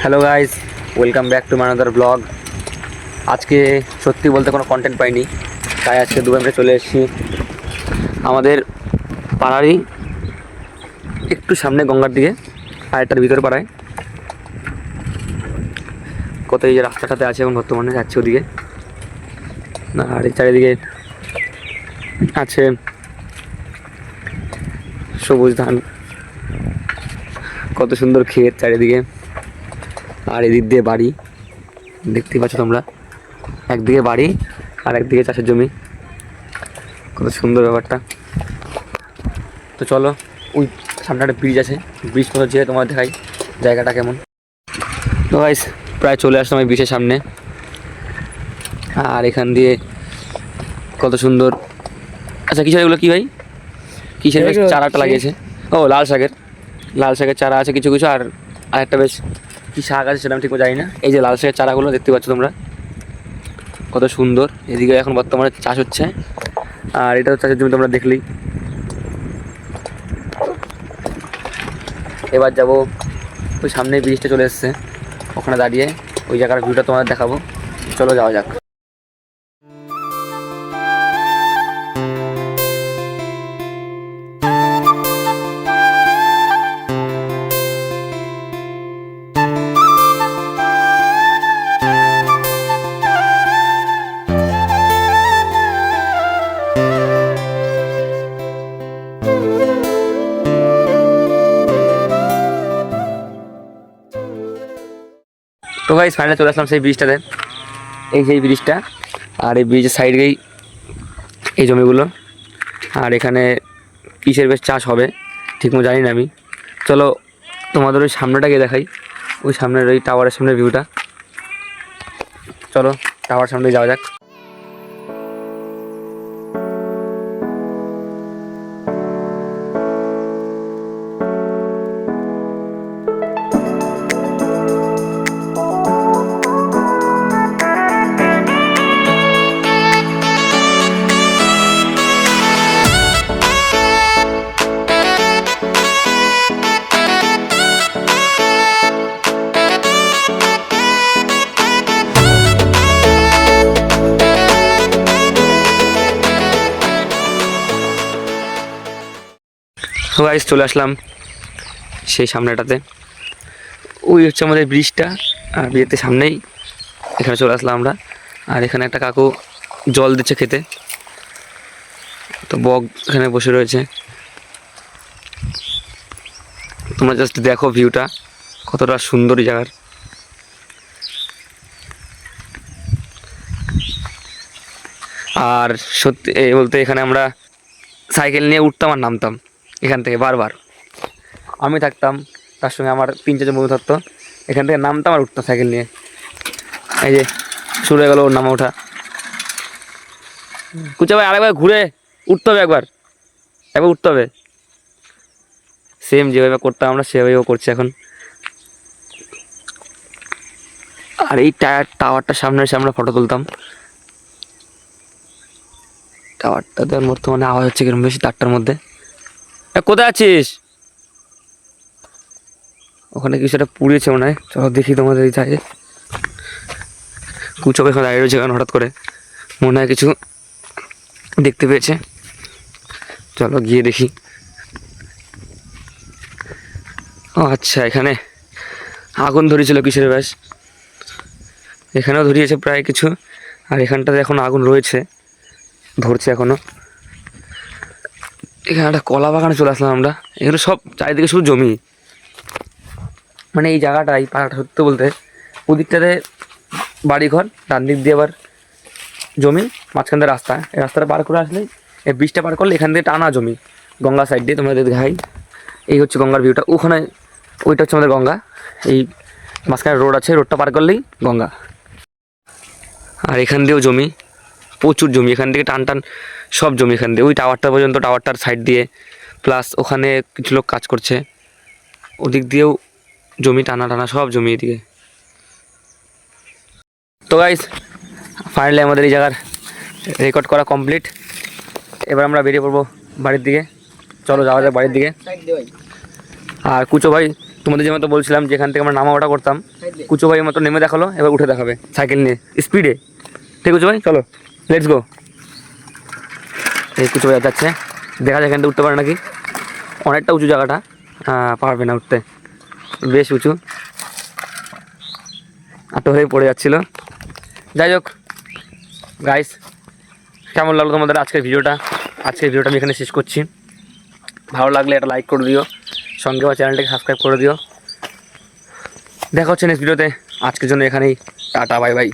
Hello guys, welcome back to my another blog. আজকে সত্যি বলতে কোনো কন্টেন্ট পাইনি, তাই আজকে দুবার আমরা চলে এসেছি আমাদের পাড়ারই একটু সামনে গঙ্গার দিকে, আর এটার ভিতর পাড়ায় কত এই যে রাস্তাটাতে আছে এখন বর্তমানে যাচ্ছে ওদিকে। আর এই চারিদিকে আছে সবুজ ধান, কত সুন্দর ক্ষেত চারিদিকে। আর এদিক দিয়ে বাড়ি দেখতেই পাচ্ছ তোমরা, একদিকে বাড়ি আর একদিকে চাষের জমি, কত সুন্দর ব্যাপারটা। তো চলো, ওই সামনে একটা ব্রিজ আছে, ব্রিজ মতো যেয়ে তোমার দেখাই জায়গাটা কেমন। তো গাইস প্রায় চলে আসলাম এই ব্রিজের সামনে, আর এখান দিয়ে কত সুন্দর। আচ্ছা কিসের এগুলো, কী ভাই কিসের বেশ চারাটা লাগিয়েছে? ও লাল শাকের চারা আছে কিছু কিছু, আর একটা বেশ কী শাক আছে সেটা আমি ঠিক জানি না। এই যে লাল শাকের চারাগুলো দেখতে পাচ্ছ তোমরা, কত সুন্দর। এদিকে এখন বর্তমানে চাষ হচ্ছে, আর এটা চাষের জমি তোমরা দেখলেই। এবার যাবো ওই সামনে ব্রিজটা চলে এসছে, ওখানে দাঁড়িয়ে ওই জায়গার ভিউটা তোমাদের দেখাবো। চলো যাওয়া যাক। তো গাইস ফাইনালি চলে আসলাম সেই ব্রিজটাতে, এই সেই ব্রিজটা, আর এই ব্রিজের সাইডেই এই জমিগুলো। আর এখানে কিসের বেশ চাষ হবে ঠিক মতো জানি না আমি। চলো তোমাদের ওই সামনেটাকে দেখাই, ওই সামনের ওই টাওয়ারের সামনের ভিউটা। চলো টাওয়ার সামনে যাওয়া যাক। তো গাইস চলে আসলাম সেই সামনেটাতে, ওই হচ্ছে আমাদের ব্রিজটা, আর ব্রিজের সামনেই এখানে চলে আসলাম আমরা। আর এখানে একটা কাকু জল দিচ্ছে খেতে, তো বক এখানে বসে রয়েছে। তোমরা জাস্ট দেখো ভিউটা কতটা সুন্দর জায়গার। আর সত্যি বলতে এখানে আমরা সাইকেল নিয়ে উঠতাম আর নামতাম এখান থেকে বারবার। আমি থাকতাম, তার সঙ্গে আমার 3-4 বন্ধু থাকতো, এখান থেকে নামতাম আর উঠতাম সাইকেল নিয়ে। এই যে শুরু হয়ে গেল ওর নামা ওঠা। কুচা ভাই আরেকবার ঘুরে উঠতে হবে, একবার উঠতে হবে। সেম যেভাবে করতাম আমরা সেভাবেও করছি এখন। আর এই টাওয়ারটার সামনে এসে আমরা ফটো তুলতাম। টাওয়ারটাতে বর্তমানে আওয়াজ হচ্ছে কিরকম বেশি তারটার মধ্যে। কোথায় আছিস? ওখানে কিছু একটা পুড়িয়েছে মনে হয়, চলো দেখি তোমাদের এই জায়গায়। কুচক এখানে দাঁড়িয়ে রয়েছে কারণ হঠাৎ করে মনে হয় কিছু দেখতে পেয়েছে। চলো গিয়ে দেখি। ও আচ্ছা, এখানে আগুন ধরিয়েছিল কিসের ব্যাস, এখানেও ধরিয়েছে প্রায় কিছু। আর এখানটাতে এখন আগুন রয়েছে, ধরছে এখনো। এখানে একটা কলা বাগানে চলে আসলাম আমরা। এগুলো সব চারিদিকে শুধু জমি, মানে এই জায়গাটা এই পাড়াটা সত্যি বলতে ওদিকটাতে বাড়িঘর, ডান দিক দিয়ে আবার জমি, মাঝখান দিয়ে রাস্তা। এই রাস্তাটা পার করে আসলেই, এই ব্রিজটা পার করলে এখান থেকে টানা জমি গঙ্গা সাইড দিয়ে। তোমরা দেখাই, এই হচ্ছে গঙ্গার ভিউটা। ওখানে ওইটা হচ্ছে আমাদের গঙ্গা, এই মাঝখানে রোড আছে, রোডটা পার করলেই গঙ্গা। আর এখান দিয়েও জমি, প্রচুর জমি, এখান থেকে টান টান সব জমি এখান দিয়ে ওই টাওয়ারটা পর্যন্ত, টাওয়ারটার সাইড দিয়ে, প্লাস ওখানে কিছু লোক কাজ করছে, ওদিক দিয়েও জমি, টানা টানা সব জমি এদিকে। তো গাইস ফাইনালি আমাদের এই জায়গার রেকর্ড করা কমপ্লিট। এবার আমরা বেরিয়ে পড়বো বাড়ির দিকে। চলো যাওয়া যাক বাড়ির দিকে। আর কুচো ভাই তোমাদের যেমন তো বলছিলাম যেখান থেকে আমরা নামা ওটা করতাম, কুচো ভাই মতো নেমে দেখালো, এবার উঠে দেখাবে সাইকেল নিয়ে স্পিডে। ঠিক কুচো ভাই, চলো লেটস গো। এই কুচো ভাই যাচ্ছে, দেখা যায় এখান থেকে উঠতে পারে নাকি। অনেকটা উঁচু জায়গাটা, পারবে না উঠতে, বেশ উঁচু, আটো হয়ে পড়ে যাচ্ছিল। যাই হোক গাইস, কেমন লাগলো তোমাদের আজকের ভিডিওটা? আজকের ভিডিওটা আমি এখানে শেষ করছি। ভালো লাগলে একটা লাইক করে দিও, সঙ্গে আমার চ্যানেলটাকে সাবস্ক্রাইব করে দিও। দেখা হচ্ছে নেক্সট ভিডিওতে। আজকের জন্য এখানেই টাটা, বাই বাই।